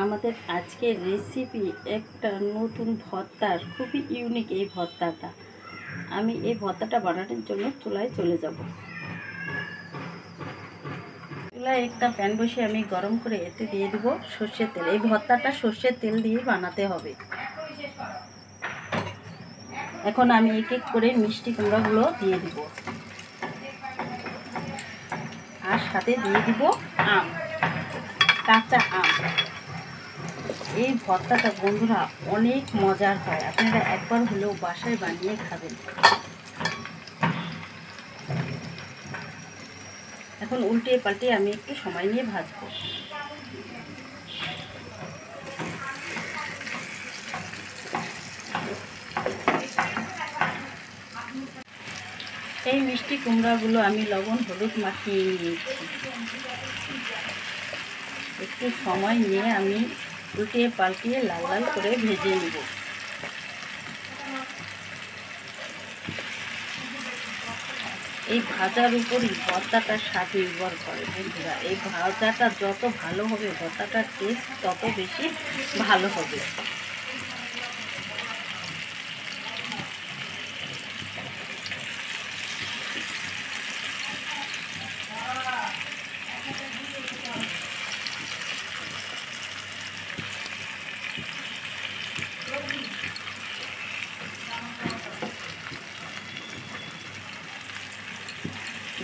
আমাদের আজকের রেসিপি একটা নতুন ভর্তার, খুবই ইউনিক এই ভর্তাটা। আমি এই ভর্তাটা বানানোর জন্য চুলায় চলে যাব। চুলায় একটা প্যান বসে আমি গরম করে এতে দিয়ে দেবো সর্ষের তেল। এই ভর্তাটা সর্ষের তেল দিয়ে বানাতে হবে। এখন আমি এক এক করে মিষ্টি কুমড়াগুলো দিয়ে দিব, আর সাথে দিয়ে দিব আম, কাঁচা আম। এই ভর্তাটা বন্ধুরা অনেক মজার হয়, আপনারা একবার হলেও বাসায় বানিয়ে খাবেন। এখন উল্টিয়ে পাল্টিয়ে আমি একটু সময় নিয়ে ভাজবো। এই মিষ্টি কুমড়াগুলো আমি লবণ হলুদ মাখিয়ে নিয়েছি। একটু সময় নিয়ে আমি উল্টিয়ে পাল্টিয়ে লাল লাল করে ভেজে নেব। এই ভাজার উপরই ভর্তাটার স্বাদ নির্ভর করে বন্ধুরা। এই ভাজাটা যত ভালো হবে ভর্তাটার টেস্ট তত বেশি ভালো হবে।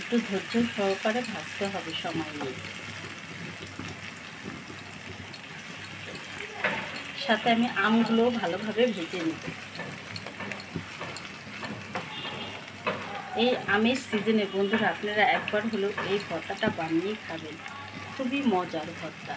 একটু ধৈর্য সহকারে ভাজতে হবে সময় নিয়ে। সাথে আমি আমগুলো ভালোভাবে ভেজে নিব। এই আমের সিজনে বন্ধুরা আপনারা একবার হলেও এই ভর্তাটা বানিয়ে খাবেন, খুবই মজার ভর্তা।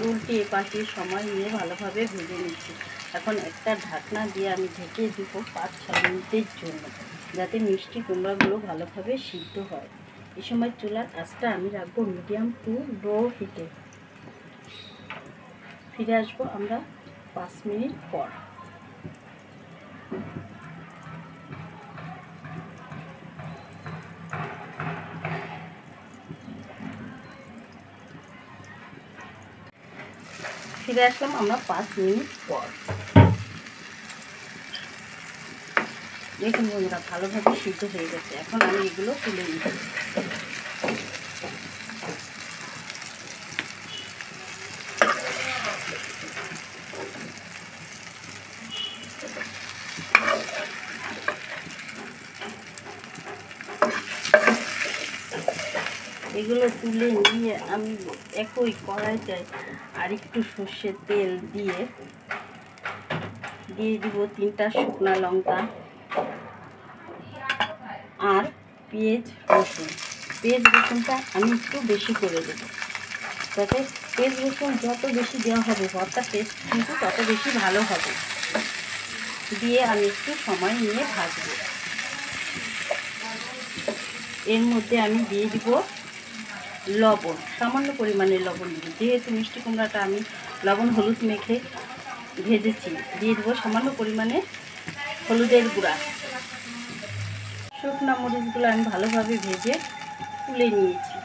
উল্টিয়ে পাল্টিয়ে সময় নিয়ে ভালোভাবে ভেজে নিচ্ছি। এখন একটা ঢাকনা দিয়ে আমি ঢেকে দিব 5-6 মিনিটের জন্য, যাতে মিষ্টি কুমড়াগুলো ভালোভাবে সিদ্ধ হয়। এই সময় চুলার আঁচটা আমি রাখবো মিডিয়াম টু লো হিটে। ফিরে আসবো আমরা 5 মিনিট পর। ফিরে আসলাম আমরা 5 মিনিট পর। দেখুন বন্ধুরা ভালোভাবে সিদ্ধ হয়ে গেছে। এখন আমি এগুলো তুলে নিব। এগুলো তুলে নিয়ে আমি একই কড়াইতে আর একটু সর্ষের তেল দিয়ে দিব 3টা শুকনো লঙ্কা আর পেঁয়াজ রসুন। পেঁয়াজ রসুনটা আমি একটু বেশি করে দেবো, যাতে পেঁয়াজ রসুন যত বেশি দেওয়া হবে ভর্তার টেস্ট কিন্তু তত বেশি ভালো হবে। দিয়ে আমি একটু সময় নিয়ে ভাজবো। এর মধ্যে আমি দিয়ে দিব লবণ, সামান্য পরিমাণে লবণ দিব। যেহেতু মিষ্টি কুমড়াটা আমি লবণ হলুদ মেখে ভেজেছি, দিয়ে দেবো সামান্য পরিমাণে হলুদের গুঁড়া। শুকনো মরিচগুলো আমি ভালোভাবে ভেজে তুলে নিয়েছি।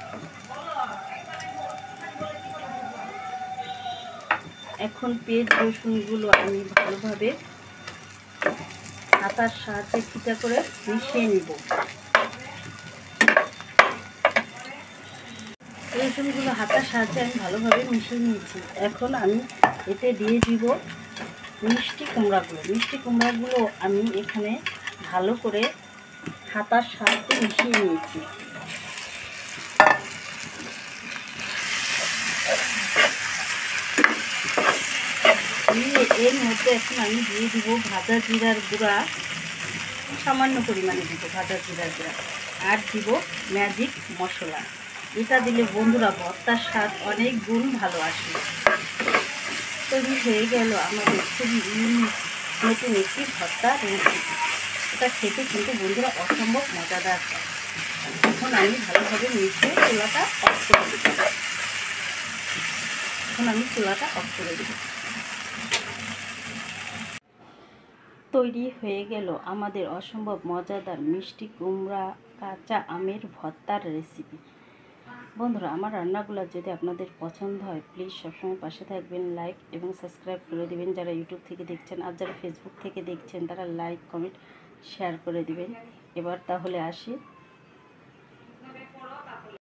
এখন পেঁয়াজ রসুনগুলো আমি ভালোভাবে হাতার সাহায্যে ছিটা করে মিশিয়ে নিব। রসুনগুলো হাতার সাহায্যে আমি ভালোভাবে মিশিয়ে নিয়েছি। এখন আমি এতে দিয়ে দিব মিষ্টি কুমড়াগুলো। মিষ্টি কুমড়াগুলো আমি এখানে ভালো করে হাতার সাহায্যে মিশিয়ে নিয়েছি। দিয়ে এর মধ্যে এখন আমি দিয়ে দিব ভাজা জিরার গুঁড়া, সামান্য পরিমাণে দিব ভাজা জিরার গুঁড়া, আর দিব ম্যাজিক মশলা। এটা দিলে বন্ধুরা ভর্তার স্বাদ অনেক গুণ ভালো আসে। তৈরি হয়ে গেল আমাদের খুবই ইউনিক নতুন একটি ভর্তা রেসিপি। এটা খেতে কিন্তু বন্ধুরা অসম্ভব মজাদার হয়। এখন আমি ভালোভাবে মিশিয়ে চুলাটা অফ করে দেব। তৈরি হয়ে গেল আমাদের অসম্ভব মজাদার মিষ্টি কুমড়া কাঁচা আমের ভর্তার রেসিপি। বন্ধুরা, আমার রান্নাগুলো যদি আপনাদের পছন্দ হয় প্লিজ সবসময় পাশে থাকবেন, লাইক এবং সাবস্ক্রাইব করে দিবেন যারা ইউটিউব থেকে দেখছেন, আর যারা ফেসবুক থেকে দেখছেন তারা লাইক কমেন্ট শেয়ার করে দিবেন। এবার তাহলে আসি।